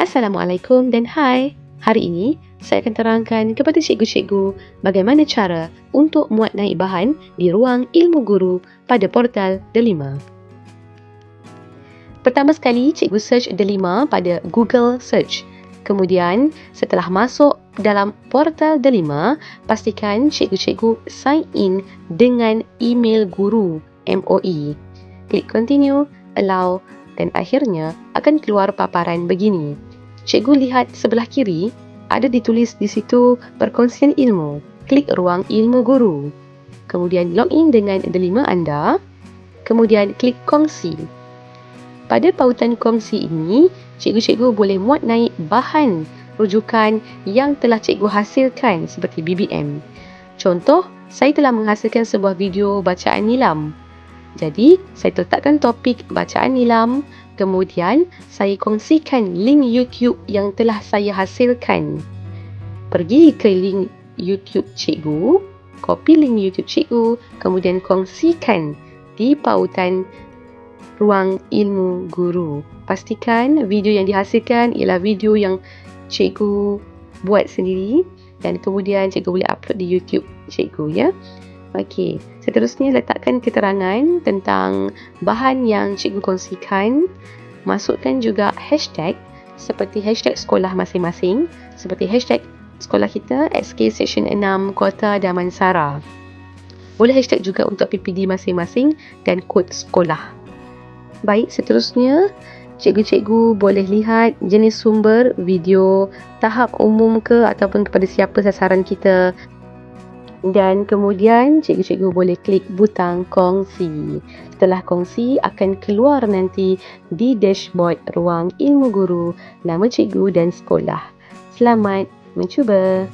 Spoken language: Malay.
Assalamualaikum dan hai. Hari ini saya akan terangkan kepada cikgu-cikgu bagaimana cara untuk muat naik bahan di ruang ilmu guru pada portal Delima. Pertama sekali, cikgu search Delima pada Google Search. Kemudian, setelah masuk dalam portal Delima, pastikan cikgu-cikgu sign in dengan email guru MOE. Klik continue, allow dan akhirnya akan keluar paparan begini. Cikgu lihat sebelah kiri, ada ditulis di situ perkongsian ilmu. Klik ruang ilmu guru. Kemudian login dengan Delima anda. Kemudian klik kongsi. Pada pautan kongsi ini, cikgu-cikgu boleh muat naik bahan rujukan yang telah cikgu hasilkan seperti BBM. Contoh, saya telah menghasilkan sebuah video bacaan nilam. Jadi, saya letakkan topik bacaan nilam, kemudian saya kongsikan link YouTube yang telah saya hasilkan. Pergi ke link YouTube cikgu, copy link YouTube cikgu, kemudian kongsikan di pautan ruang ilmu guru. Pastikan video yang dihasilkan ialah video yang cikgu buat sendiri dan kemudian cikgu boleh upload di YouTube cikgu, ya. Okey, seterusnya letakkan keterangan tentang bahan yang cikgu kongsikan. Masukkan juga hashtag seperti hashtag sekolah masing-masing, seperti hashtag sekolah kita SK Seksyen 6 Kota Damansara. Boleh hashtag juga untuk PPD masing-masing dan kod sekolah. Baik, seterusnya cikgu-cikgu boleh lihat jenis sumber video, tahap umum ke ataupun kepada siapa sasaran kita. Dan kemudian cikgu-cikgu boleh klik butang kongsi. Setelah kongsi akan keluar nanti di dashboard ruang ilmu guru nama cikgu dan sekolah. Selamat mencuba.